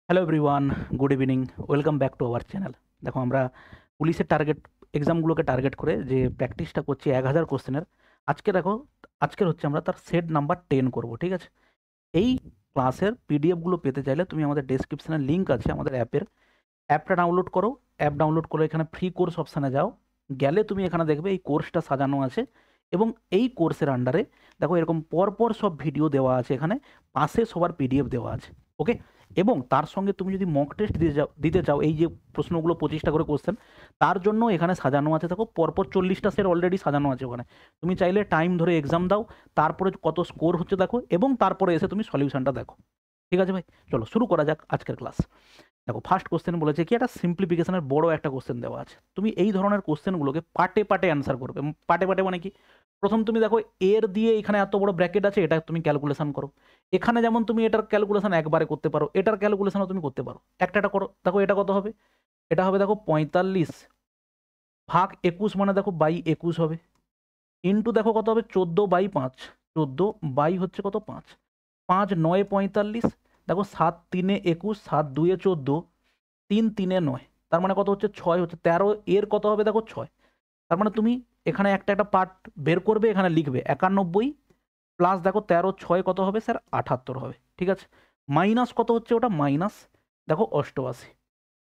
Hello everyone, good evening. Welcome back to our channel. দেখো, আমরা পুলিশের এক্সামগুলোকে টার্গেট করে যে প্র্যাকটিসটা করছি 1000 কোশ্চেনের। আজকের হচ্ছে আমরা তার সেট নাম্বার 10 করব, ঠিক আছে? এই ক্লাসের পিডিএফগুলো পেতে চাইলে তুমি আমাদের ডেসক্রিপশনে লিঙ্ক আছে আমাদের অ্যাপটা ডাউনলোড করো। অ্যাপ ডাউনলোড করে এখানে ফ্রি কোর্স অপশানে যাও। গেলে তুমি এখানে দেখবে এই কোর্সটা সাজানো আছে, এবং এই কোর্সের আন্ডারে দেখো এরকম পরপর সব ভিডিও দেওয়া আছে, এখানে পাশে সবার পিডিএফ দেওয়া আছে। ওকে, এবং তার সঙ্গে তুমি যদি মক টেস্ট দিতে চাও এই যে প্রশ্নগুলো 25টা করে কোশ্চেন, তার জন্য এখানে সাজানো আছে। দেখো পরপর 40টা সেট অলরেডি সাজানো আছে ওখানে। তুমি চাইলে টাইম ধরে এক্সাম দাও, তারপরে কত স্কোর হচ্ছে দেখো, এবং তারপরে এসে তুমি সলিউশনটা দেখো। ঠিক আছে ভাই, চলো শুরু করা যাক আজকের ক্লাস। দেখো, ফার্স্ট কোশ্চেন বলেছে কি, একটা সিম্পলিফিকেশনের বড় একটা কোশ্চেন দেওয়া আছে। তুমি এই ধরনের কোশ্চেনগুলোকে পার্টে পার্টে অ্যান্সার করবে। পার্টে পার্টে মানে কি, প্রথম তুমি দেখো এর দিয়ে এখানে এত বড় ব্র্যাকেট আছে, এটা তুমি ক্যালকুলেশন করো। এখানে যেমন তুমি এটার ক্যালকুলেশন একবারে করতে পারো, এটার ক্যালকুলেশনও তুমি করতে পারো, একটা একটা করো। দেখো এটা কত হবে, এটা হবে দেখো 45 ভাগ 21, মানে দেখো বাই 21 হবে। ইন্টু দেখো কত হবে 14/5, 14 বাই হচ্ছে কত 5, 5 9 45। দেখো 7 3 21, 7 2 14, 3 3 9, তার মানে কত হচ্ছে 6 হচ্ছে 13। এর কত হবে দেখো 6। তার মানে তুমি এখানে একটা একটা পার্ট বের করবে, এখানে লিখবে 91 প্লাস দেখো 13 6 কত হবে স্যার 78 হবে। ঠিক আছে, মাইনাস কত হচ্ছে ওটা, মাইনাস দেখো 88।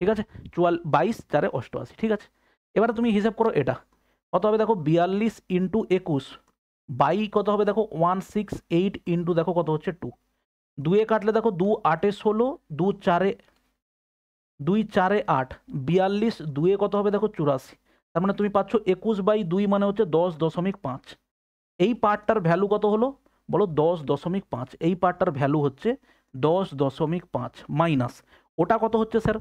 ঠিক আছে, 22 4 88। ঠিক আছে, এবারে তুমি হিসাব করো এটা কত হবে। দেখো 42 ইন্টু 21 বাই কত হবে দেখো 168 ইন্টু দেখো কত হচ্ছে 2। 2 কাটলে দেখো 2 8 16, 2 4 2 4 8, 42 2 কত হবে দেখো 84। তার মানে তুমি পাচ্ছ 21/2 মানে হচ্ছে 10.5। এই পার্টটার ভ্যালু কত হলো বলো, 10.5। এই পার্টটার ভ্যালু হচ্ছে 10.5 মাইনাস ওটা কত হচ্ছে স্যার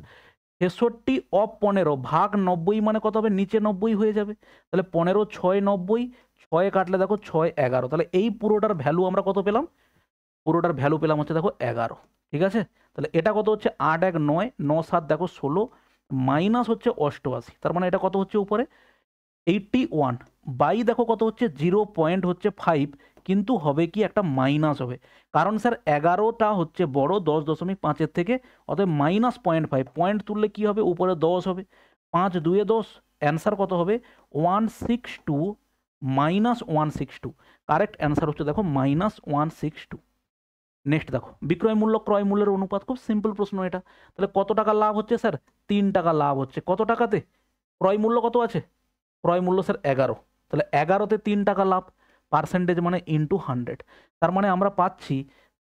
63/15 ভাগ 90, মানে কত হবে নিচে 90 হয়ে যাবে। তাহলে 15 6 90, 6 কাটলে দেখো 6 11। তাহলে এই পুরোটার ভ্যালু আমরা কত পেলাম, পুরোটার ভ্যালু পেলাম হচ্ছে দেখো 11। ঠিক আছে, তাহলে এটা কত হচ্ছে 8 1 9, 9 7 দেখো 16, মাইনাস হচ্ছে 88। তার মানে এটা কত হচ্ছে উপরে 81 বাই দেখো কত হচ্ছে 0.5, কিন্তু হবে কি একটা মাইনাস হবে, কারণ স্যার 11টা হচ্ছে বড় 10.5-এর থেকে, অতএব -0.5 পয়েন্ট তুললে কি হবে উপরে 10 হবে। 5 2 10, অ্যান্সার কত হবে 162, -162। কারেক্ট অ্যান্সার হচ্ছে দেখো -162। নেক্সট দেখো, বিক্রয় মূল্য ক্রয় মূল্যের অনুপাত, খুব সিম্পল প্রশ্ন এটা। তাহলে কত টাকা লাভ হচ্ছে স্যার 3 টাকা লাভ হচ্ছে, কত টাকাতে, ক্রয় মূল্য কত আছে, ক্রয় মূল্য স্যার 11, তাহলে 11তে 3 টাকা লাভ, পার্সেন্টেজ মানে ইন্টু 100। তার মানে আমরা পাচ্ছি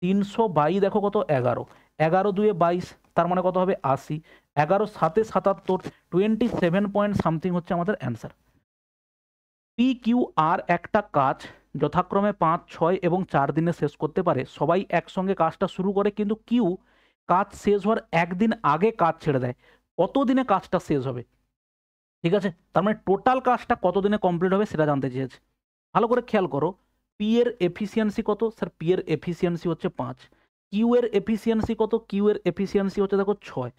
300 বাই দেখো কত 11, 11 2 22, তার মানে কত হবে 80, 11 7 77, 27 পয়েন্ট সামথিং হচ্ছে আমাদের অ্যান্সার। পি কিউ আর একটা কাজ যথাক্রমে 5 6 এবং 4 দিনে শেষ করতে পারে। সবাই একসঙ্গে কাজটা শুরু করে, কিন্তু কিউ কাজ শেষ হওয়ার একদিন আগে কাজ ছেড়ে দেয়। কত দিনে কাজটা শেষ হবে? ঠিক আছে, তার মানে টোটাল কাজটা কত দিনে কমপ্লিট হবে সেটা জানতে চেয়েছে। ভালো করে খেয়াল করো, পি এর এফিসিয়েন্সি কত স্যার, পি এর এফিসিয়েন্সি হচ্ছে 5। কিউ এর এফিসিয়েন্সি কত, কিউ এর এফিসিয়েন্সি হচ্ছে দেখো 6।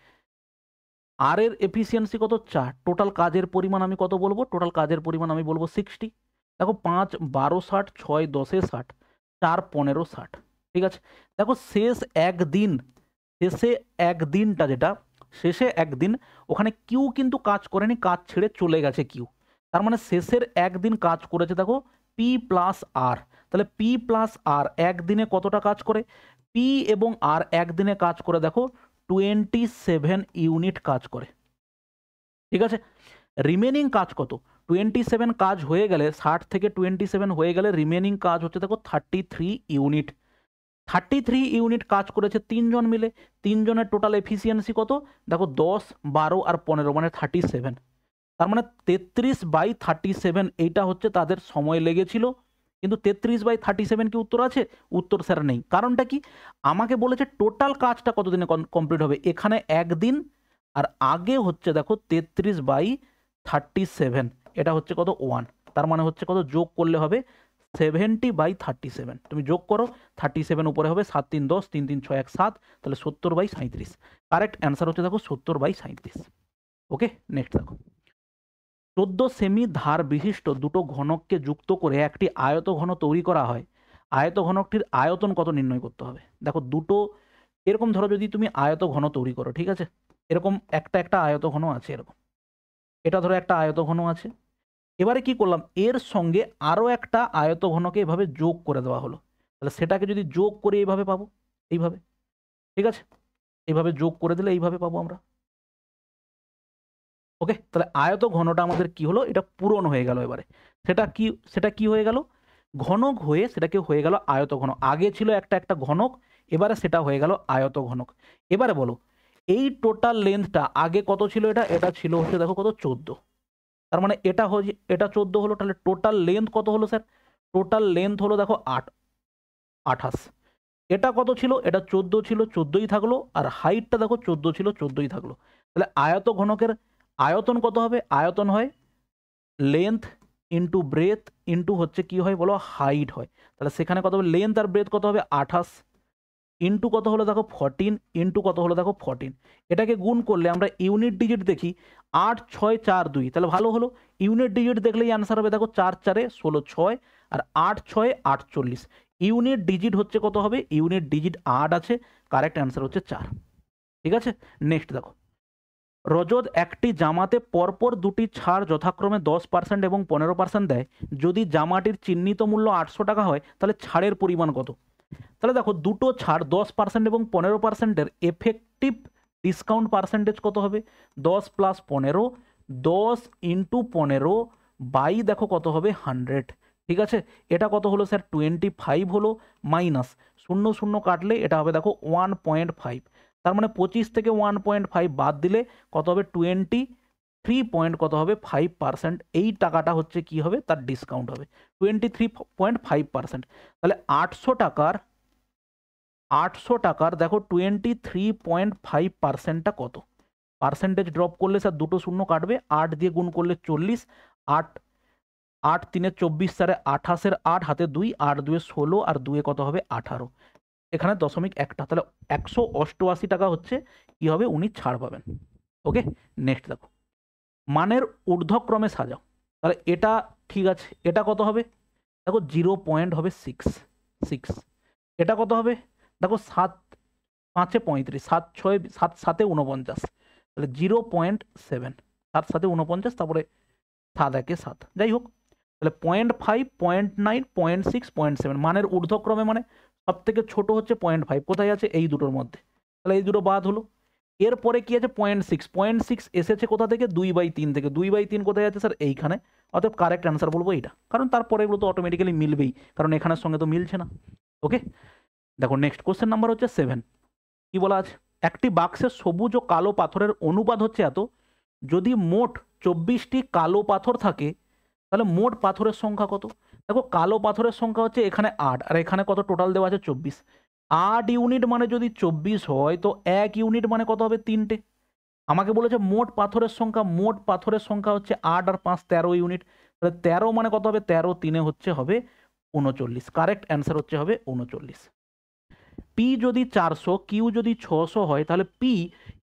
আর এর এফিসিয়েন্সি কত 4। টোটাল কাজের পরিমাণ আমি কত বলবো, টোটাল কাজের পরিমাণ আমি বলবো 60। দেখো 5 12 60, 6 10 60, 4 15 60। ঠিক আছে, দেখো শেষে একদিনটা যেটা, শেষে একদিন ওখানে কিউ কিন্তু কাজ করেনি, কাজ ছেড়ে চলে গেছে কিউ। তার মানে শেষের একদিন কাজ করেছে দেখো পি প্লাস আর। তাহলে পি প্লাস আর একদিনে কতটা কাজ করে, পি এবং আর একদিনে কাজ করে দেখো 27 ইউনিট কাজ করে। ঠিক আছে, রিমেনিং কাজ কত, 27 কাজ হয়ে গেলে, 60 থেকে 27 হয়ে গেলে রিমেনিং কাজ হচ্ছে দেখো 33 ইউনিট। 33 ইউনিট কাজ করেছে 3 জন মিলে। 3 জনের টোটাল এফিসিয়েন্সি কত দেখো 10 12 আর 15 মানে 37। তার মানে 33/37 এইটা হচ্ছে তাদের সময় লেগেছিল। কিন্তু 33/37 কি উত্তর আছে, উত্তর স্যার নেই। কারণটা কি, আমাকে বলেছে টোটাল কাজটা কতদিনে কমপ্লিট হবে, এখানে একদিন, আর আগে হচ্ছে দেখো 33/37, এটা হচ্ছে কত 1। তার মানে হচ্ছে কত, যোগ করলে হবে 70/37। তুমি যোগ করো, 37 উপরে হবে 7 3 10, 3 3 6 1 7, তাহলে 70/37। কারেক্ট অ্যান্সার হচ্ছে দেখো 70/37। ওকে, নেক্সট দেখো, 14 সেমি ধার বিশিষ্ট দুটো ঘনককে যুক্ত করে একটি আয়ত ঘন তৈরি করা হয়। আয়ত ঘনকটির আয়তন কত নির্ণয় করতে হবে। দেখো দুটোকে এরকম ধরো যদি তুমি আয়ত ঘন তৈরি করো, ঠিক আছে, এরকম একটা আয়ত ঘন আছে এরকম, এটা ধরো একটা আয়ত ঘন আছে। এবারে কি করলাম, এর সঙ্গে আরো একটা আয়ত ঘনকে এভাবে যোগ করে দেওয়া হলো, তাহলে সেটাকে যদি যোগ করে এইভাবে পাবো, এইভাবে, ঠিক আছে, এইভাবে যোগ করে দিলে এইভাবে পাবো আমরা। ওকে, তাহলে আয়ত ঘনটা আমাদের কি হলো, এটা পূরণ হয়ে গেল। এবারে সেটা কি হয়ে গেল, ঘনক হয়ে সেটাকে হয়ে গেল আয়ত ঘন। আগে ছিল একটা ঘনক, এবারে সেটা হয়ে গেল আয়ত ঘনক। এবারে বলো এই টোটাল লেন্থটা আগে কত ছিল, এটা ছিল হচ্ছে দেখো কত, 14। তার মানে এটা 14 হলো, তাহলে টোটাল লেন্থ কত হলো স্যার, টোটাল লেন্থ হলো দেখো 28। এটা কত ছিল, এটা 14 ছিল, 14ই থাকলো, আর হাইটটা দেখো 14 ছিল, 14ই থাকলো। তাহলে আয়ত ঘনকের আয়তন কত হবে, আয়তন হয় লেন্থ ইন্টু ব্রেথ ইন্টু হচ্ছে কি হয় বলো, হাইট হয়। তাহলে সেখানে কত হবে, লেন্থ আর ব্রেথ কত হবে 28 ইন্টু কত হলো দেখো 14 ইন্টু কত হলো দেখো 14। এটাকে গুণ করলে আমরা ইউনিট ডিজিট দেখি 8 6 4 2, তাহলে ভালো হলো। ইউনিট ডিজিট দেখলেই অ্যান্সার হবে দেখো 4 4 16 6 আর 8 6 48। ইউনিট ডিজিট হচ্ছে কত হবে, ইউনিট ডিজিট 8 আছে, কারেক্ট অ্যান্সার হচ্ছে 4। ঠিক আছে, নেক্সট দেখো, রজত একটি জামাতে পরপর দুটি ছাড় যথাক্রমে 10% এবং 15% দেয়। যদি জামাটির চিহ্নিত মূল্য 800 টাকা হয় তাহলে ছাড়ের পরিমাণ কত। তাহলে দেখো দুটো ছাড় 10% এবং 15%-এর এফেক্টিভ ডিসকাউন্ট পার্সেন্টেজ কত হবে, 10 প্লাস 15, 10 ইন্টু 15 বাই দেখো কত হবে 100। ঠিক আছে, এটা কত হলো স্যার 25 হলো, মাইনাস 0 0 কাটলে এটা হবে দেখো 1.5। তার মানে 25 থেকে 1.5 বাদ দিলে কত হবে 23 পয়েন্ট কত হবে 5%। এই টাকাটা হচ্ছে কি হবে, তার ডিসকাউন্ট হবে 23.5%। তাহলে 800 টাকার দেখো 23.5%টা কত, পার্সেন্টেজ ড্রপ করলে স্যার দুটো শূন্য কাটবে, 8 দিয়ে গুণ করলে 40, 8 8 3 24, স্যারে 28-এর 8 হাতে 2, 8 2 16 আর 2 কত হবে 18, এখানে দশমিক একটা, তাহলে 188 টাকা হচ্ছে কি হবে, উনি ছাড় পাবেন। ওকে, নেক্সট দেখো, মানের ঊর্ধ্বক্রমে সাজাও। তাহলে এটা ঠিক আছে, এটা কত হবে দেখো 0 হবে 6। এটা কত হবে দেখো 7 5 35, 7 6 7 7 49, তাহলে 0.7, 7 7 49, তারপরে 7 1 7, যাই হোক, তাহলে 0.5 0.9 0.6 0.7। মানের ঊর্ধ্বক্রমে মানে সব থেকে ছোট হচ্ছে 0.5, কোথায় আছে এই দুটোর মধ্যে, তাহলে এই দুটো বাদ হলো। এরপরে কি আছে 0.6 এসেছে কোথা থেকে, 2/3 থেকে, 2/3 কোথায় আছে স্যার এইখানে, অতএব কারেক্ট অ্যান্সার বলবো এইটা, কারণ তারপরে এগুলো তো অটোমেটিক্যালি মিলবেই, কারণ এখানের সঙ্গে তো মিলছে না। ওকে, দেখো নেক্সট কোশ্চেন নাম্বার হচ্ছে 7। কি বলা আছে, একটি বাক্সে সবুজ ও কালো পাথরের অনুপাত হচ্ছে এত, যদি মোট 24টি কালো পাথর থাকে তাহলে মোট পাথরের সংখ্যা কত। দেখো কালো পাথরের সংখ্যা হচ্ছে এখানে 8, আর এখানে কত টোটাল দেওয়া আছে 24। 8 ইউনিট মানে যদি 24 হয় তো 1 ইউনিট মানে কত হবে 3টে। আমাকে বলেছে মোট পাথরের সংখ্যা হচ্ছে 8 আর 5 13 ইউনিট, তাহলে 13 মানে কত হবে, 13 3 হচ্ছে হবে 39, কারেক্ট অ্যান্সার হচ্ছে হবে 39। পি যদি 400, কিউ যদি 600 হয় তাহলে পি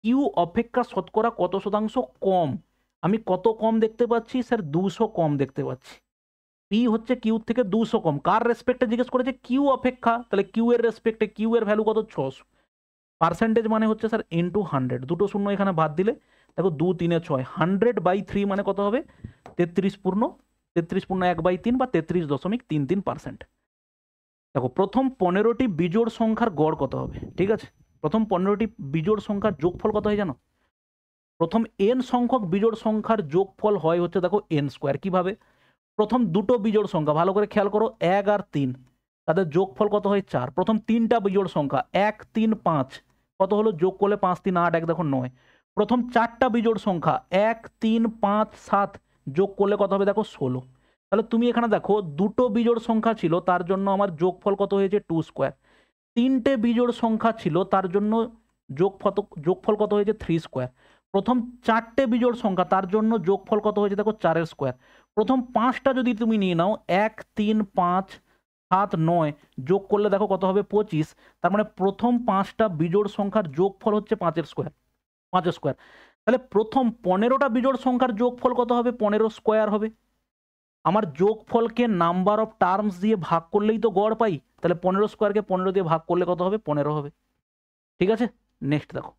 কিউ অপেক্ষা শতকরা কত শতাংশ কম। আমি কত কম দেখতে পাচ্ছি স্যার, 200 কম দেখতে পাচ্ছি। পি হচ্ছে কিউ থেকে 200 কম, কার রেসপেক্টে জিজ্ঞেস করেছে, কিউ অপেক্ষা, তাহলে কিউ এর রেসপেক্টে কিউ এর ভ্যালু কত 600। পার্সেন্টেজ মানে হচ্ছে স্যার ইন্টু 100, দুটো শূন্য এখানে বাদ দিলে দেখো 2 3 6, 100/3 মানে কত হবে 33 পূর্ণ 1/3 বা 33.33%। দেখো প্রথম 15টি বিজোড় সংখ্যার গড় কত হবে, ঠিক আছে, প্রথম 15টি বিজোড় সংখ্যার যোগফল কত হয় জানো, প্রথম n সংখ্যক বিজোড় সংখ্যার যোগফল হয় হচ্ছে দেখো n²। কিভাবে, প্রথম দুটো বিজোড় সংখ্যা ভালো করে খেয়াল করো, 1 আর 3, তাদের যোগফল কত হয় 4। প্রথম তিনটা বিজোড় সংখ্যা 1 3 5, কত হলো, যোগ করলে 5 3 8, 1 দেখো 9। প্রথম চারটা বিজোড় সংখ্যা 1 3 5 7, যোগ করলে কত হবে দেখো 16। তাহলে তুমি এখানে দেখো দুটো বিজোড় সংখ্যা ছিল তার জন্য আমার যোগফল কত হয়েছে 2², তিনটে বিজোড় সংখ্যা ছিল তার জন্য যোগফল কত হয়েছে 3², প্রথম চারটে বিজোড় সংখ্যা তার জন্য যোগফল কত হয়েছে দেখো 4² প্রথম পাঁচটা যদি তুমি নিয়ে নাও 1 3 5 7 9, যোগ করলে দেখো কত হবে 25। তার মানে প্রথম পাঁচটা বিজোড় সংখ্যার যোগফল হচ্ছে 5²। তাহলে প্রথম 15টা বিজোড় সংখ্যার যোগফল কত হবে, 15² হবে। আমার যোগফলকে নাম্বার অফ টার্মস দিয়ে ভাগ করলেই তো গড় পাই, তাহলে 15²কে 15 দিয়ে ভাগ করলে কত হবে 15 হবে। ঠিক আছে, নেক্সট দেখো,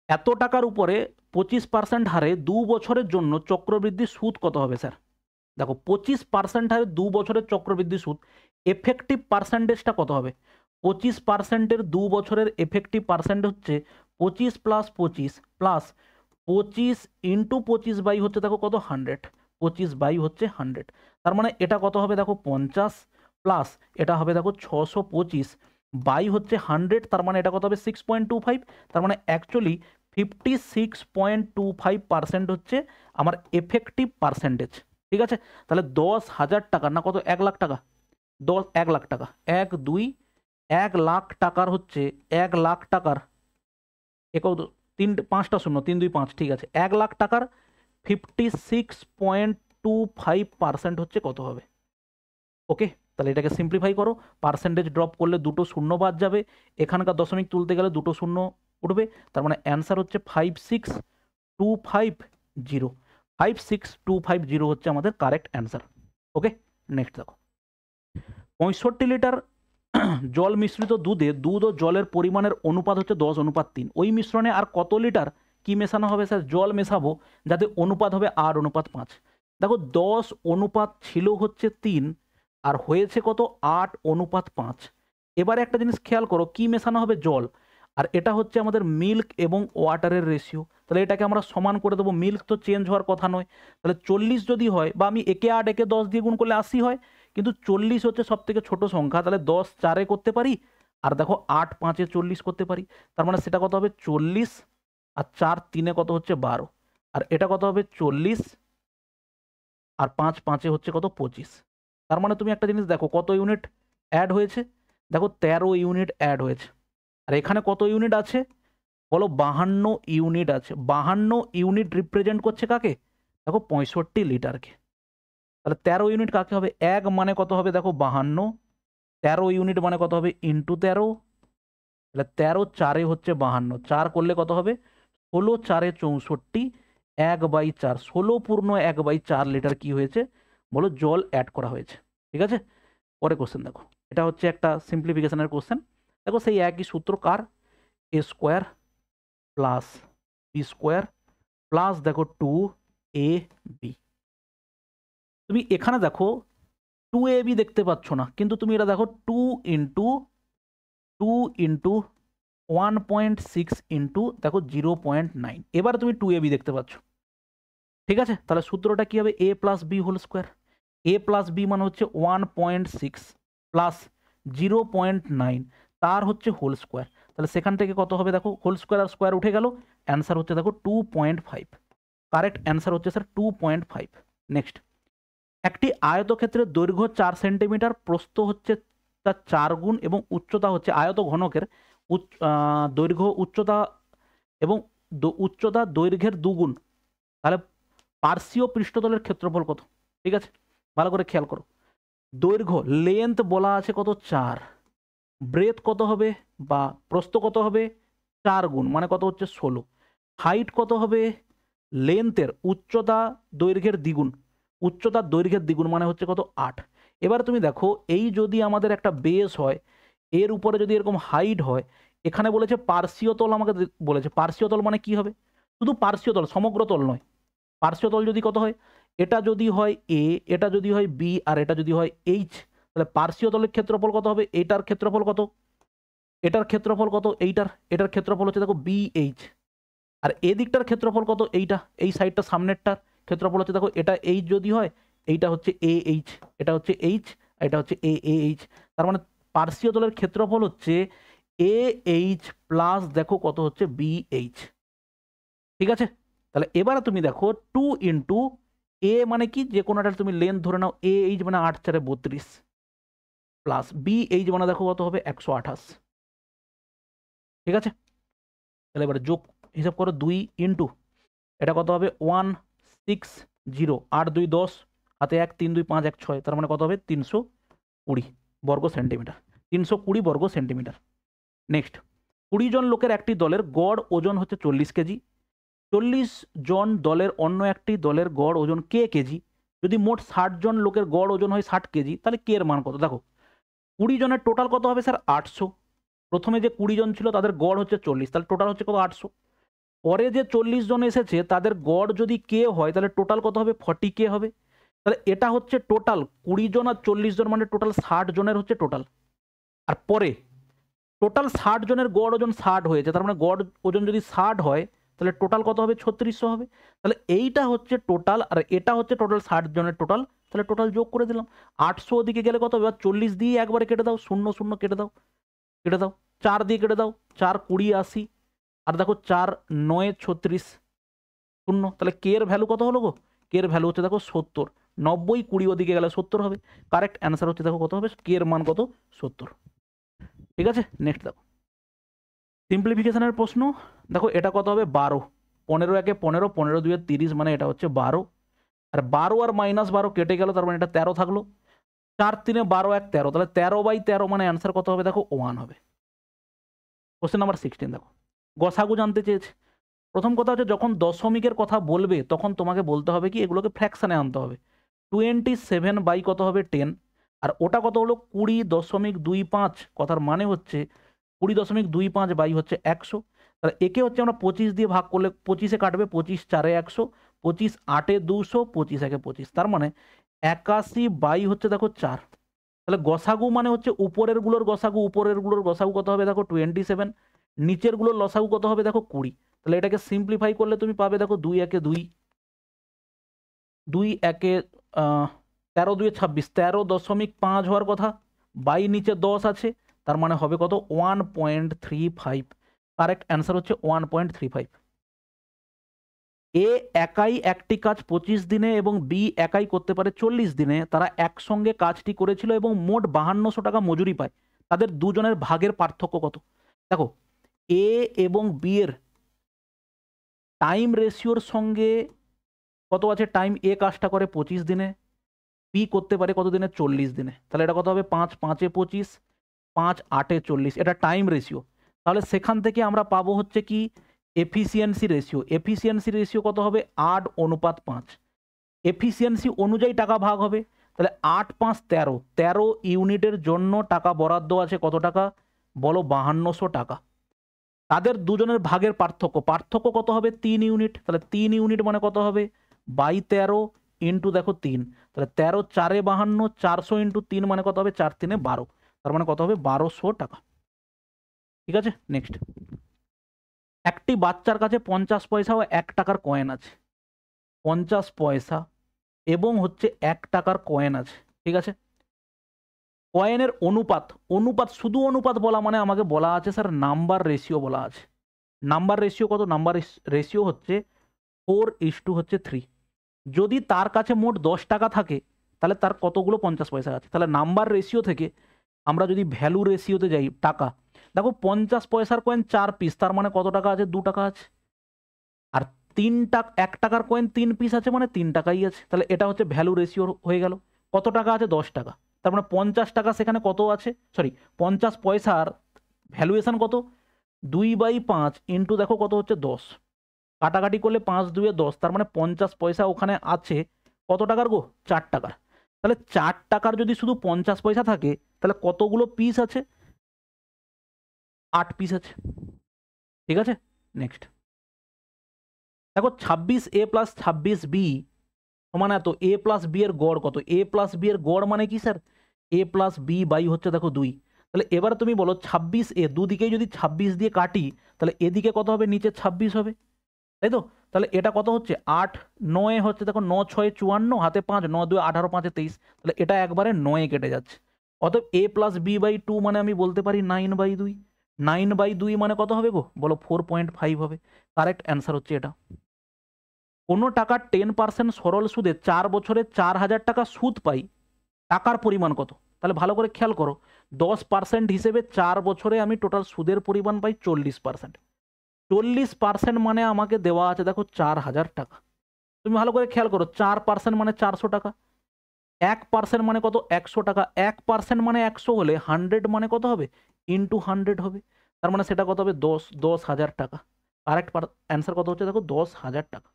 এত টাকার উপরে 25% হারে 2 বছরের জন্য চক্রবৃদ্ধি সুদ কত হবে স্যার? দেখো 25% হারে 2 বছরের চক্রবৃদ্ধি সুদ, এফেক্টিভ পার্সেন্টেজটা কত হবে? 25%-এর 2 বছরের এফেক্টিভ পার্সেন্ট হচ্ছে 25 + 25 প্লাস 25 × 25 বাই হচ্ছে দেখো কত 100, 25 বাই হচ্ছে 100, তার মানে এটা কত হবে দেখো 50 প্লাস এটা হবে দেখো 625 বাই হচ্ছে 100, তার মানে এটা কত হবে 6.25, তার মানে অ্যাকচুয়ালি 56.25% হচ্ছে আমার এফেক্টিভ পার্সেন্টেজ। ঠিক আছে, তাহলে 10,000 টাকা না কত 1 লাখ টাকা, 1 লাখ টাকা 1 2 1 লাখ টাকার হচ্ছে 1 লাখ টাকার একক 5টা শূন্য 3 2 5, ঠিক আছে, 1 লাখ টাকার 56.25% হচ্ছে কত হবে? ওকে, তাহলে এটাকে সিম্পলিফাই করো, পার্সেন্টেজ ড্রপ করলে দুটো শূন্য বাদ যাবে, এখানকার দশমিক তুলতে গেলে দুটো শূন্য উঠবে, তার মানে অ্যান্সার হচ্ছে 56250, 56250 হচ্ছে আমাদের কারেক্ট অ্যান্সার। ওকে, নেক্সট দেখো, 65 লিটার জল মিশ্রিত দুধে দুধ ও জলের পরিমাণের অনুপাত হচ্ছে 10:3, ওই মিশ্রণে আর কত লিটার কি মেশানো হবে স্যার? জল মেশাবো, যাতে অনুপাত হবে 8:5। দেখো 10:5 ছিল হচ্ছে 3 আর হয়েছে কত 8:5। এবারে একটা জিনিস খেয়াল করো, কি মেশানো হবে? জল, আর এটা হচ্ছে আমাদের মিল্ক এবং ওয়াটারের রেশিও, তাহলে এটাকে আমরা সমান করে দেবো, মিল্ক তো চেঞ্জ হওয়ার কথা নয়, তাহলে 40 যদি হয়, বা আমি একে 8 একে 10 দিয়ে গুণ করলে 80 হয়, কিন্তু 40 হচ্ছে সব থেকে ছোট সংখ্যা, তাহলে 10 4-এ করতে পারি, আর দেখো 8 5-এ 40 করতে পারি, তার মানে সেটা কত হবে 40, আর 4 3-এ কত হচ্ছে 12, আর এটা কত হবে 40, আর 5 5-এ হচ্ছে কত 25, তার মানে তুমি একটা জিনিস দেখো কত ইউনিট অ্যাড হয়েছে, দেখো 13 ইউনিট অ্যাড হয়েছে, আর এখানে কত ইউনিট আছে বলো? 52 ইউনিট আছে, 52 ইউনিট রিপ্রেজেন্ট করছে কাকে? দেখো 65 লিটারকে, তাহলে 13 ইউনিট কাকে হবে? 1 মানে কত হবে দেখো 52, 13 ইউনিট মানে কত হবে ইন্টু 13, তাহলে 13 4-এ হচ্ছে 52, 4 করলে কত হবে 16 4-এ 64, 1/4, 16 × 1/4 লিটার কি হয়েছে বলো? জল অ্যাড করা হয়েছে। ঠিক আছে, পরে কোশ্চেন দেখো, এটা হচ্ছে একটা সিম্পলিফিকেশনের কোশ্চেন, দেখো সেই একই সূত্র কার, a square plus B square plus দেখো 2ab, তুমি এখানে দেখো 2ab দেখতে পাচ্ছ না, কিন্তু তুমি এটা দেখো 2 × 1.6 ইন্টু দেখো 0.9, এবার তুমি 2ab দেখতে পাচ্ছ। ঠিক আছে, তাহলে সূত্রটা কি হবে? a plus B whole square, a plus B মানে হচ্ছে 1.6 প্লাস 0.9 তার হচ্ছে হোল স্কোয়ার, তাহলে সেখান থেকে কত হবে দেখো, হোল স্কোয়ার আর স্কোয়ার উঠে গেল, অ্যান্সার হচ্ছে দেখো 2.5, কারেক্ট অ্যান্সার হচ্ছে স্যার 2.5। নেক্সট, একটি আয়তক্ষেত্রের দৈর্ঘ্য 4 সেন্টিমিটার, প্রস্থ হচ্ছে তার 4 গুণ এবং উচ্চতা হচ্ছে আয়ত ঘনকের দৈর্ঘ্য উচ্চতা এবং উচ্চতা দৈর্ঘ্যের 2 গুণ, তাহলে পার্শ্বীয় পৃষ্ঠতলের ক্ষেত্রফল কত? ঠিক আছে, ভালো করে খেয়াল করো, দৈর্ঘ্য লেন্থ বলা আছে কত 4, ব্রেথ কত হবে বা প্রস্থ কত হবে 4 গুণ মানে কত হচ্ছে 16, হাইট কত হবে লেন্থের উচ্চতা দৈর্ঘ্যের দ্বিগুণ, উচ্চতার দৈর্ঘ্যের দ্বিগুণ মানে হচ্ছে কত 8। এবার তুমি দেখো এই যদি আমাদের একটা বেস হয়, এর উপরে যদি এরকম হাইট হয়, এখানে বলেছে পার্শ্বীয় তল, আমাকে বলেছে পার্শ্বীয় তল মানে কি হবে? শুধু পার্শ্বীয় তল, সমগ্র তল নয়, পার্শ্বীয় তল যদি কত হয়, এটা যদি হয় এ, এটা যদি হয় বি, আর এটা যদি হয় এইচ, তাহলে পার্শ্বীয় তলের ক্ষেত্রফল কত হবে? এটার ক্ষেত্রফল কত, এটার ক্ষেত্রফল কত, এটার ক্ষেত্রফল হচ্ছে দেখো বি এইচ, আর এদিকটার ক্ষেত্রফল কত, এইটা এই সাইডটা সামনেরটার ক্ষেত্রফল হচ্ছে দেখো এটা এইচ যদি হয়, এইটা হচ্ছে এ এইচ, এটা হচ্ছে এইচ, এটা হচ্ছে এ এইচ, তার মানে পার্শ্বীয় তলের ক্ষেত্রফল হচ্ছে এ এইচ প্লাস দেখো কত হচ্ছে বি এইচ। ঠিক আছে, তাহলে এবারে তুমি দেখো 2 ইন্টু এ মানে কি, যে কোনো একটা তুমি লেন্থ ধরে নাও, এ এইচ মানে 8 4 32 প্লাস বি এইচ মানে দেখো কত হবে 128। ঠিক আছে, তাহলে এবারে যোগ হিসাব করো, 2 ইন্টু এটা কত হবে 160, 8 2 10, হাতে 1 3 2 5 1 6, তার মানে কত হবে 320 বর্গ সেন্টিমিটার, 320 বর্গ সেন্টিমিটার। নেক্সট, 20 জন লোকের একটি দলের গড় ওজন হচ্ছে 40 কেজি, 40 জন দলের অন্য একটি দলের গড় ওজন কে কেজি, যদি মোট 60 জন লোকের গড় ওজন হয় 60 কেজি, তাহলে কে এর মান কত? দেখো 20 জনের টোটাল কত হবে স্যার 800, প্রথমে যে 20 জন ছিল তাদের গড় হচ্ছে 40, তাহলে টোটাল হচ্ছে কত 800। পরে যে 40 জন এসেছে তাদের গড় যদি কে হয় তাহলে টোটাল কত হবে 40K হবে। তাহলে এটা হচ্ছে টোটাল 20 জন আর 40 জন মানে টোটাল 60 জনের হচ্ছে টোটাল। আর পরে টোটাল 60 জনের গড় ওজন 60 হয়েছে, তার মানে গড় ওজন যদি 60 হয় তাহলে টোটাল কত হবে 3600 হবে। তাহলে এইটা হচ্ছে টোটাল আর এটা হচ্ছে টোটাল 60 জনের টোটাল। তাহলে টোটাল যোগ করে দিলাম 800 ওদিকে গেলে কত হবে, এবার 40 দিয়ে একবারে কেটে দাও, 0 0 কেটে দাও, কেটে দাও 4 দিয়ে কেটে দাও, 4 20 80 আর দেখো 4 9 36 0। তাহলে কে এর ভ্যালু কত হলো গো, কে এর ভ্যালু হচ্ছে দেখো 70। 90 20 ওদিকে গেলে 70 হবে। কারেক্ট অ্যান্সার হচ্ছে দেখো কত হবে, কে এর মান কত 70। ঠিক আছে, নেক্সট দেখো সিম্পলিফিকেশনের প্রশ্ন। দেখো এটা কত হবে 12, 15 একে 15, 15 2 30 মানে এটা হচ্ছে 12। আর 12 আর -12 কেটে গেল, তার মানে এটা 13 থাকলো। 4 3 12 1 13, তাহলে 13/13 মানে অ্যান্সার কত হবে দেখো 1 হবে। কোশ্চেন নাম্বার 16 দেখো, গসাগু জানতে চেয়েছে। প্রথম কথা হচ্ছে যখন দশমিকের কথা বলবে তখন তোমাকে বলতে হবে কি এগুলোকে ফ্র্যাকশনে আনতে হবে। 27 বাই কত হবে 10, আর ওটা কত হলো 20.25। কথার মানে হচ্ছে 20.25 বাই হচ্ছে 100। তাহলে একে হচ্ছে আমরা 25 দিয়ে ভাগ করলে 25-এ কাটবে, 25 4 100, 25 8 200, 25 1 25, তার মানে 81 বাই হচ্ছে দেখো 4। তাহলে গসাগু মানে হচ্ছে উপরের গুলোর গসাগু, উপরের গুলোর গসাগু কত হবে দেখো 27, নিচের গুলোর লসাগু কত হবে দেখো 20। তাহলে এটাকে সিম্পলিফাই করলে তুমি পাবে দেখো 2 1 2, 2 1 13 2 26, 13.5 হওয়ার কথা, বাই নিচে 10 আছে, তার মানে হবে কত 1.35। কারেক্ট অ্যান্সার হচ্ছে 1.35। এ একাই একটি কাজ 25 দিনে এবং বি একাই করতে পারে 40 দিনে। তারা একসঙ্গে কাজটি করেছিল এবং মোট 5200 টাকা মজুরি পায়। তাদের দুজনের ভাগের পার্থক্য কত? দেখো এ এবং বি এর টাইম রেশিওর সঙ্গে কত আছে, টাইম এ কাজটা করে 25 দিনে, বি করতে পারে কত দিনে 40 দিনে। তাহলে এটা কত হবে 5 5 25, 5 8 40, এটা টাইম রেশিও। তাহলে সেখান থেকে আমরা পাবো হচ্ছে কি এফিসিয়েন্সি রেশিও। এফিসিয়েন্সি রেশিও কত হবে 8:5। এফিসিয়েন্সি অনুযায়ী টাকা ভাগ হবে। তাহলে 8 5 13, 13 ইউনিটের জন্য টাকা বরাদ্দ আছে কত টাকা বলো 5200 টাকা। তাদের দুজনের ভাগের পার্থক্য, পার্থক্য কত হবে 3 ইউনিট। তাহলে 3 ইউনিট মানে কত হবে বাই 13 ইন্টু দেখো 3, তাহলে 13 4 52, 400 ইন্টু 3 মানে কত হবে 4 3 12, তার মানে কত হবে 1200 টাকা। ঠিক আছে, নেক্সট। একটি বাচ্চার কাছে 50 পয়সা ও 1 টাকার কয়েন আছে। 50 পয়সা এবং হচ্ছে 1 টাকার কয়েন আছে। ঠিক আছে, কয়েনের অনুপাত, অনুপাত শুধু অনুপাত বলা মানে আমাকে বলা আছে স্যার নাম্বার রেশিও বলা আছে। নাম্বার রেশিও কত, নাম্বার রেশিও হচ্ছে 4:3। যদি তার কাছে মোট 10 টাকা থাকে তাহলে তার কতগুলো 50 পয়সা আছে। তাহলে নাম্বার রেশিও থেকে আমরা যদি ভ্যালু রেশিওতে যাই টাকা, দেখো 50 পয়সার কয়েন 4 পিস, তার মানে কত টাকা আছে 2 টাকা আছে। আর 1 টাকার কয়েন 3 পিস আছে মানে 3 টাকাই আছে। তাহলে এটা হচ্ছে ভ্যালু রেশিও হয়ে গেল। কত টাকা আছে 10 টাকা, তার মানে 50 টাকা সেখানে কত আছে, সরি 50 পয়সার ভ্যালুয়েশন কত 2/5 ইন্টু দেখো কত হচ্ছে 10, কাটাকাটি করলে 5 2 10, তার মানে 50 পয়সা ওখানে আছে কত টাকার গো 4 টাকার। তাহলে 4 টাকার যদি শুধু 50 পয়সা থাকে তাহলে কতগুলো পিস আছে 8 পিস আছে। ঠিক আছে, নেক্সট দেখো 26A প্লাস 26B সমান এত, এ প্লাস বি এর গড় কত? এ প্লাস বি এর গড় মানে কি sir A plus B by হচ্ছে দেখো 2। তাহলে এবার তুমি বলো 26A দুদিকেই যদি 26 দিয়ে কাটি তাহলে এদিকে কত হবে নিচে 26 হবে, তাই তো? তাহলে এটা কত হচ্ছে 8 9 হচ্ছে দেখো 9 6 54, হাতে 5, 9 2 18, 5 23, তাহলে এটা একবারে 9 কেটে যাচ্ছে। অতএব a প্লাস বি বাই 2 মানে আমি বলতে পারি 9/2। 9/2 মানে কত হবে গো বলো 4.5 হবে। কারেক্ট অ্যান্সার হচ্ছে এটা। কোনো টাকার 10% সরল সুদে 4 বছরে 4000 টাকা সুদ পাই, টাকার পরিমাণ কত? তাহলে ভালো করে খেয়াল করো, 10% হিসেবে 4 বছরে আমি টোটাল সুদের পরিমাণ পাই 40%। 40% মানে আমাকে দেওয়া আছে দেখো 4000 টাকা। তুমি ভালো করে খেয়াল করো 4% মানে 400 টাকা, 1% মানে কত 100 টাকা, 1% মানে 100 হলে 100 মানে কত হবে ইন্টু 100 হবে, তার মানে সেটা কত হবে 10,000 টাকা। কারেক্ট অ্যান্সার কত হচ্ছে দেখো 10,000 টাকা।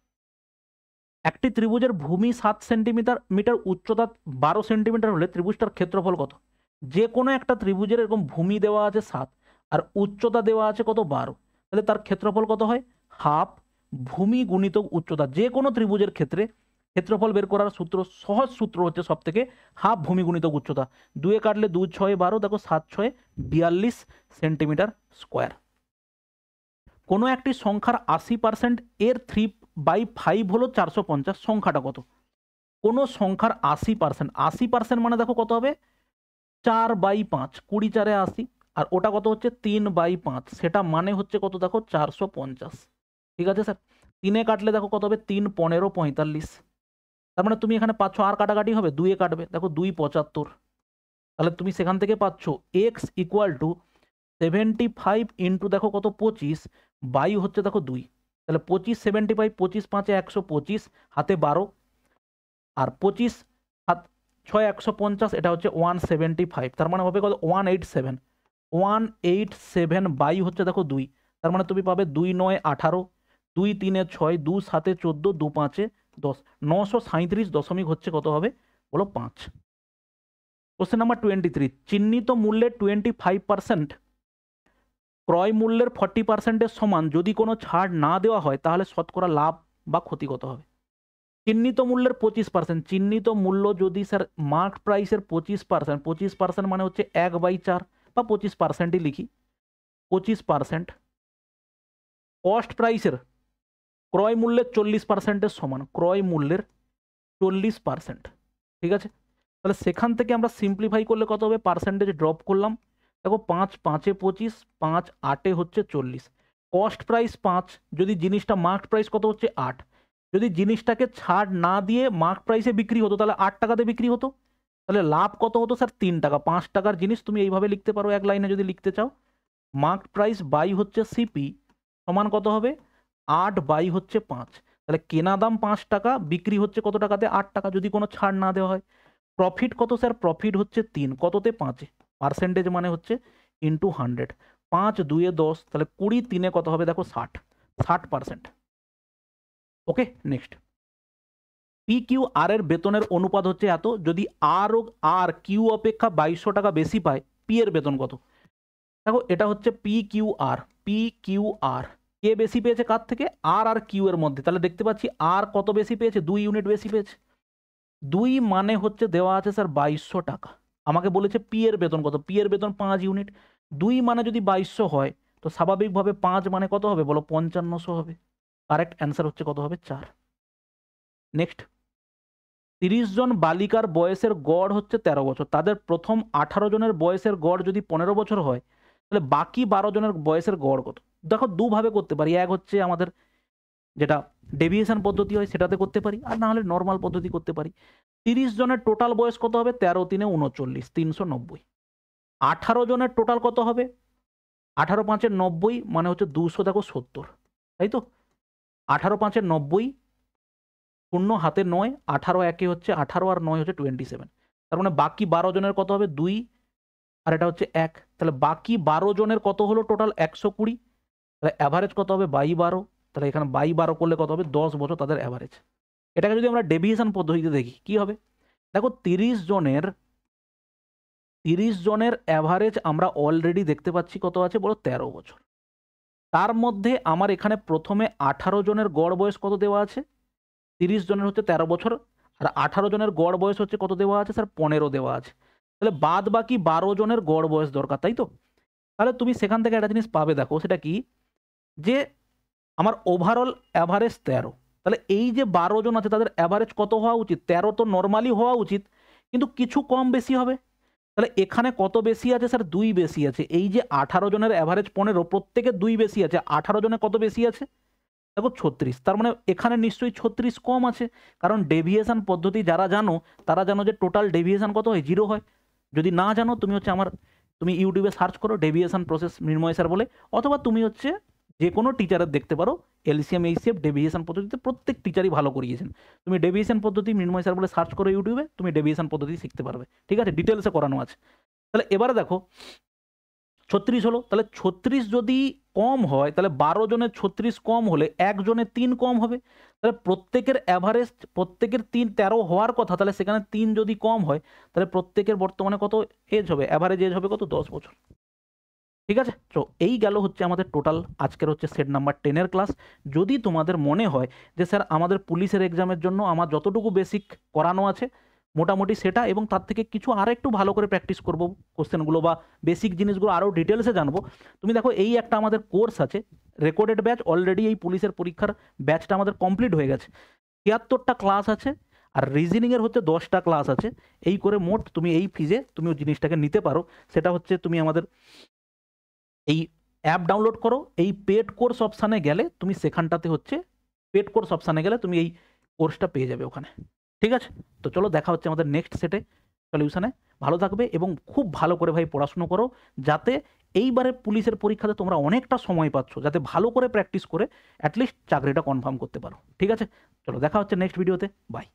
একটি ত্রিভুজের ভূমি 7 সেন্টিমিটার উচ্চতা 12 সেন্টিমিটার হলে ত্রিভুজটার ক্ষেত্রফল কত? যে কোনো একটা ত্রিভুজের এরকম ভূমি দেওয়া আছে 7 আর উচ্চতা দেওয়া আছে কত 12, তাহলে তার ক্ষেত্রফল কত হয় হাফ ভূমি গুণিত উচ্চতা। যে কোনো ত্রিভুজের ক্ষেত্রে ক্ষেত্রফল বের করার সূত্র, সহজ সূত্র হচ্ছে সব থেকে হাফ ভূমি গুণিত উচ্চতা। 2 কাটলে 2 6 12, দেখো 7 6 42 সেন্টিমিটার স্কোয়ার। কোনো একটি সংখ্যার 80% এর 3/5 হলো 450, সংখ্যাটা কত? কোনো সংখ্যার 80%, 80% মানে দেখো কত হবে 4/5, 20 4 80, আর ওটা কত হচ্ছে 3/5, সেটা মানে হচ্ছে কত দেখো 450। ঠিক আছে স্যার, 3 কাটলে দেখো কত হবে 3 15 45, তার মানে তুমি এখানে পাচ্ছ আর কাটাকাটি হবে 2 কাটবে, দেখো 2 75, তাহলে তুমি সেখান থেকে পাচ্ছ এক্স ইকুয়াল টু 75 ইন্টু দেখো কত 25 বাই হচ্ছে দেখো 2, তাহলে 25 75, 25 5 125, হাতে 12, আর 25 6 150, এটা হচ্ছে 175, তার মানে হবে কত 187, 187 বাই হচ্ছে দেখো 2, তার মানে তুমি পাবে 2 9 18, 2 3 6, 2 7 14, 2 5 10, 937 দশমিক হচ্ছে কত হবে বলো 5। কোশ্চেন নাম্বার 23, চিহ্নিত মূল্যের 25% ক্রয় মূল্যের 40%-এর সমান যদি কোনো ছাড় না দেওয়া হয় তাহলে শতকরা লাভ বা ক্ষতি কত হবে? চিহ্নিত মূল্যের 25%, চিহ্নিত মূল্য যদি স্যার মার্ক প্রাইসের 25%, 25% মানে হচ্ছে 1/4 বা 25%ই লিখি, 25% কস্ট প্রাইসের ক্রয় মূল্যের 40%-এর সমান, ক্রয় মূল্যের 40%। ঠিক আছে, তাহলে সেখান থেকে আমরা সিম্পলিফাই করলে কত হবে, পার্সেন্টেজ ড্রপ করলাম, দেখো 5 5 25, 5 8 হচ্ছে 40, কস্ট প্রাইস 5, যদি জিনিসটা মার্ক প্রাইস কত হচ্ছে 8, যদি জিনিসটাকে ছাড় না দিয়ে মার্ক প্রাইসে বিক্রি হতো তাহলে 8 টাকাতে বিক্রি হতো, তাহলে লাভ কত হতো স্যার 3 টাকা। 5 টাকার জিনিস তুমি এইভাবে লিখতে পারো এক লাইনে যদি লিখতে চাও, মার্ক প্রাইস বাই হচ্ছে সিপি সমান কত হবে 8 বাই হচ্ছে 5, তাহলে কেনা দাম 5 টাকা, বিক্রি হচ্ছে কত টাকাতে 8 টাকা যদি কোনো ছাড় না দেওয়া হয়। প্রফিট কত স্যার, প্রফিট হচ্ছে 3, কততে 5, পার্সেন্টেজ মানে হচ্ছে ইন্টু 100, 5 2 10, তাহলে 20 3 কত হবে দেখো 60%। ওকে, নেক্সট, পি কিউ আর এর বেতনের অনুপাত হচ্ছে এত, যদি আর কিউ অপেক্ষা 2200 টাকা বেশি পায় পি এর বেতন কত? দেখো এটা হচ্ছে পি কিউ আর, কে বেশি পেয়েছে কার থেকে, আর কিউ এর মধ্যে, তাহলে দেখতে পাচ্ছি আর কত বেশি পেয়েছে, 2 ইউনিট বেশি পেয়েছে। 2 মানে হচ্ছে দেওয়া আছে স্যার 2200 টাকা, আমাকে বলেছে পি এর বেতন কত, পি এর বেতন 5 ইউনিট, 2 মানে যদি 2200 হয় তো স্বাভাবিকভাবে 5 মানে কত হবে বলো 5500 হবে। কারেক্ট অ্যান্সার হচ্ছে কত হবে 4। নেক্সট, 30 জন বালিকার বয়সের গড় হচ্ছে 13 বছর, তাদের প্রথম 18 জনের বয়সের গড় যদি 15 বছর হয় তাহলে বাকি 12 জনের বয়সের গড় কত? দেখো দুভাবে করতে পারি, এক হচ্ছে আমাদের যেটা ডেভিয়েশন পদ্ধতি হয় সেটাতে করতে পারি, আর না হলে নর্মাল পদ্ধতি করতে পারি। 30 জনের টোটাল বয়স কত হবে, 13 3 39, 390। 18 জনের টোটাল কত হবে, 18 5 90 মানে হচ্ছে 200, দেখো 70, তাই তো, 18 5 90, 0 হাতে 9, 18 একে হচ্ছে 18 আর 9 হচ্ছে 27, তার মানে বাকি 12 জনের কত হবে 2 আর এটা হচ্ছে 1, তাহলে বাকি 12 জনের কত হলো টোটাল 120, তাহলে অ্যাভারেজ কত হবে 22, তাহলে এখানে 22 করলে কত হবে 10 বছর তাদের অ্যাভারেজ। এটাকে যদি আমরা ডেভিয়েশন পদ্ধতিতে দেখি কি হবে, দেখো 30 জনের অ্যাভারেজ আমরা অলরেডি দেখতে পাচ্ছি কত আছে বলো 13 বছর, তার মধ্যে আমার এখানে প্রথমে 18 জনের গড় বয়স কত দেওয়া আছে, 30 জনের হচ্ছে 13 বছর, আর 18 জনের গড় বয়স হচ্ছে কত দেওয়া আছে স্যার 15 দেওয়া আছে, তাহলে বাদ বাকি 12 জনের গড় বয়স দরকার, তাই তো। তাহলে তুমি সেখান থেকে একটা জিনিস পাবে, দেখো সেটা কি, যে আমার ওভারঅল অ্যাভারেজ 13, তাহলে এই যে 12 জন আছে তাদের অ্যাভারেজ কত হওয়া উচিত, 13 তো নর্মালি হওয়া উচিত কিন্তু কিছু কম বেশি হবে, তাহলে এখানে কত বেশি আছে স্যার 2 বেশি আছে, এই যে 18 জনের অ্যাভারেজ 15, প্রত্যেকে 2 বেশি আছে, 18 জনে কত বেশি আছে দেখো 36, তার মানে এখানে নিশ্চয়ই 36 কম আছে, কারণ ডেভিয়েশন পদ্ধতি যারা জানো তারা জানো যে টোটাল ডেভিয়েশন কত হয় 0 হয়। যদি না জানো তুমি হচ্ছে তুমি ইউটিউবে সার্চ করো ডেভিয়েশন প্রসেস মৃন্ময় স্যার বলে, অথবা তুমি হচ্ছে যে কোনো টিচারের দেখতে পারো, এলসিএম এইচসিএফ ডেভিয়েশন পদ্ধতিতে প্রত্যেক টিচারই ভালো করিয়েছেন, তুমি ডেভিয়েশন পদ্ধতি মৃন্ময় স্যার বলে সার্চ করো ইউটিউবে, তুমি ডেভিয়েশন পদ্ধতি শিখতে পারবে, ঠিক আছে, ডিটেলসে করানো আছে। তাহলে এবারে দেখো 36 হলো, তাহলে 36 যদি কম হয় তাহলে 12 জনের 36 কম হলে একজনের 3 কম হবে, তাহলে প্রত্যেকের অ্যাভারেজ, প্রত্যেকের 13 হওয়ার কথা, তাহলে সেখানে 3 যদি কম হয় তাহলে প্রত্যেকের বর্তমানে কত এজ হবে, অ্যাভারেজ এজ হবে কত 10 বছর। ঠিক আছে? তো এই গেল হচ্ছে আমাদের টোটাল আজকের হচ্ছে সেট নাম্বার 10 এর ক্লাস। যদি তোমাদের মনে হয় যে স্যার আমাদের পুলিশের এক্সামের জন্য আমার যতটুকু বেসিক করানো আছে মোটামুটি সেটা, এবং তার থেকে কিছু আরেকটু ভালো করে প্র্যাকটিস করব কোশ্চেনগুলো বা বেসিক জিনিসগুলো আরও ডিটেলসে জানবো, তুমি দেখো এই একটা আমাদের কোর্স আছে রেকর্ডেড ব্যাচ, অলরেডি এই পুলিশের পরীক্ষার ব্যাচটা আমাদের কমপ্লিট হয়ে গেছে। ৭৩টা ক্লাস আছে আর রিজনিংয়ের হচ্ছে 10টা ক্লাস আছে। এই করে মোট তুমি এই ফিজে তুমি ওই জিনিসটাকে নিতে পারো। সেটা হচ্ছে তুমি আমাদের এই অ্যাপ ডাউনলোড করো, এই পেড কোর্স অপশানে গেলে তুমি সেখানটাতে হচ্ছে পেড কোর্স অপশানে গেলে তুমি এই কোর্সটা পেয়ে যাবে ওখানে। ঠিক আছে? তো চলো দেখা হচ্ছে আমাদের নেক্সট সেটে সলিউশনে। ভালো থাকবে এবং খুব ভালো করে ভাই পড়াশুনো করো, যাতে এইবারে পুলিশের পরীক্ষাতে তোমরা অনেকটা সময় পাচ্ছ, যাতে ভালো করে প্র্যাকটিস করে অ্যাটলিস্ট চাকরিটা কনফার্ম করতে পারো। ঠিক আছে? চলো দেখা হচ্ছে নেক্সট ভিডিওতে। বাই।